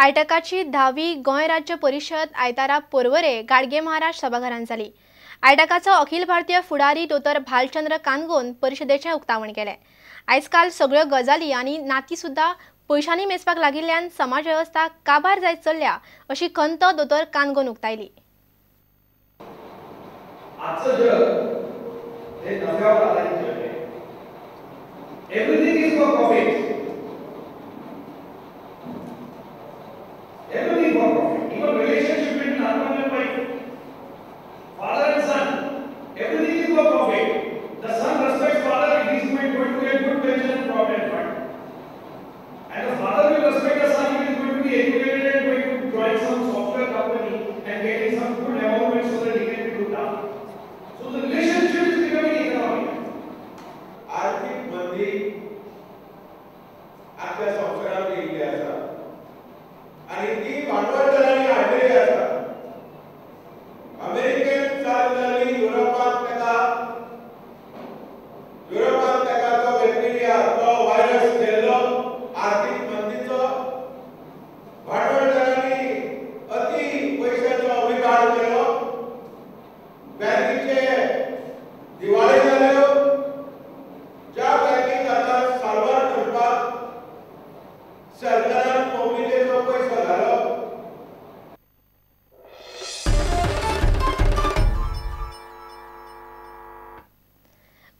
आयटकाची 10वी गोंय राज्य परिषद आयतारा पर्वरे गाडगे महाराज सभाघरांत जाली। आयटकाचो अखिल भारतीय फुडारी दोतर भालचंद्र कानगोन परिषदेचे उक्तावण केले। आजकाल सगळ्यो गजाली आनी नाती सुद्धा पैशांनी मेजपाक लागिल्ल्यान समाज वेवस्था काबार जायत चल्ल्या अशी खंत दोतर कानगोन उक्तायली। आजचं जग हे नफ्यावर आधारित जग आहे। Everything is for profit. Everything for profit. Even relationship between husband and wife, father and son, everything is for profit. The son respects father, he is going to get good pension and provident fund. And the father will respect the son, he is going to be educated and going to join some software company and getting some good amount so that he can be looked after. So the relationship is becoming economic. आर्थिक मंदी आपल्या संसारात येयली आसा आणि ती भांडवलदारांनी हाडलेली आसा। अमेरिकेन चालू जाल्ली युरोपांत ताका तो बॅक्टेरिया तो व्हायरस गेल्लो आर्थिक मंदीचो भांडवलदारांनी अति पैशाचो विभाग केलो। बँकेचे दिवाळे जाल्यो, ज्या बँकेक आतां साल्वार करपाक सरकारान कोमुनिटीचो पैसो घालो।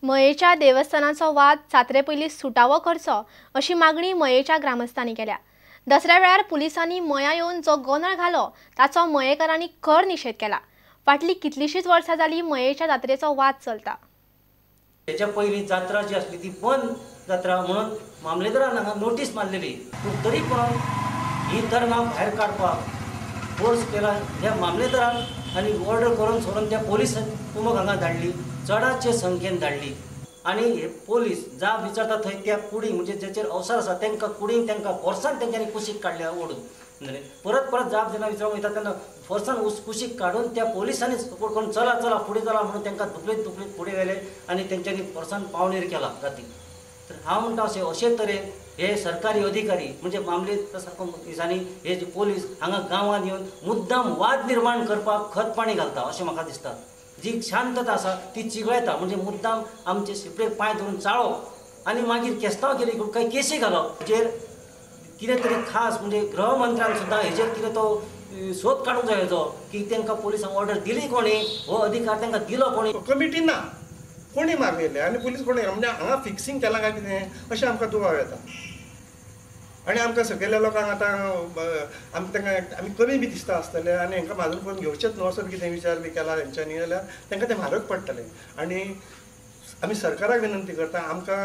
मयेच्या देवस्थानाचो वाद जात्रे पयलीं सुटावो करचो अशी मागणी मयेच्या ग्रामस्थांनी केल्या। दसऱ्या वेळार पुलिसांनी मया येवन जो गोंधळ घालो ताचो मयेकारांनी खर निशेध केला। फाटली कितलीशींच वर्सां जाली मयेच्या जात्रेचो वाद चलता। त्याच्या पयलीं जात्रा जी आसली ती बंद जात्रा म्हणून मामलेदारान हांगा नोटीस मारलेली, पूण तरी पण ही तरंगा भायर काडपाक फोर्स केला ह्या मामलेदारान आनी ऑर्डर करून सोडून त्या पोलिसांक कुमक हांगा धाडली, चडाचे संख्येन धाडली। आनी हे पोलीस जाप विचारता थंय त्या कुडींक म्हणजे जेचेर अवसर आसा तांकां कुडींक तांकां फोर्सान तेंच्यांनी कुशीक काडल्या ओडून। परत जाप जेन्ना विचारूंक वयता तेन्ना फोर्सान कुशीक काडून त्या पोलिसांनी सपोर्ट करून चला चला फुडें चला म्हणून तांकां दुपलीत फुडें व्हेले आनी तेंच्यांनी फोर्सान पावणेर केला राती। तर हांव म्हणटा अशे तरेन हे सरकारी अधिकारी म्हणजे मामलेदार सारको दिसांनी हे जे पोलीस हांगा गांवांत येवन मुद्दाम वाद निर्माण करपाक खतपाणी घालता अशें म्हाका दिसता। जी शांतता आसा ती चिगळयता, म्हणजे मुद्दाम आमचे शिपडेक पांय धरून चाळप आनी मागीर केस्तांव केली काही केसी घालप। हेजेर कितें तरी खास म्हणजे गृहमंत्र्यान सुद्दां हेजेर कितें तो सोद काडूंक जाय हेजो की तांकां पुलिसांक ऑर्डर दिली कोणी, हो अधिकार तांकां दिलो कोणी। कमिटी ना, कोणी मागयले आनी पुलीस कोणी म्हणजे हांगा फिक्सिंग केलां काय कितें अशें आमकां दुबाव येता। आनी आमकां सकयल्या लोकांक आतां आमी कमी बी दिसता आसतले आनी हांकां म्हाजून करून घेवचेच न्हू असो कितें विचार बी केला तेंच्यांनी जाल्यार तांकां तें म्हारग पडटलें। आनी आमी सरकाराक विनंती करता आमकां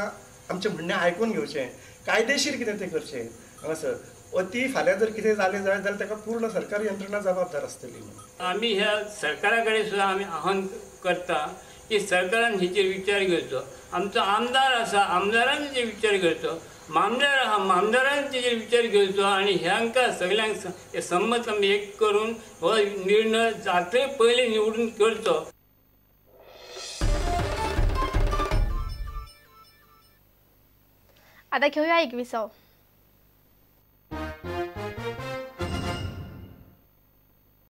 आमचें म्हणणें आयकून घेवचें, कायदेशीर कितें तें करचें हांगासर। अती फाल्यां जर कितें जालें जाल्यार ताका पूर्ण सरकारी यंत्रणा जबाबदार आसतली। आमी ह्या सरकारा कडेन सुद्दां आमी आव्हान करता की सरकारान हेचेर विचार घेवचो। आमचो आमदार आसा, आमदारान हेचेर विचार करचो, मामदार आहा, मामदारान तेचेर विचार घेवचो आनी ह्यांकां सगळ्यांक संमत आमी एक करून हो निर्णय जात्रे पयलीं निवडून करचो। आता घेऊया एक विसव।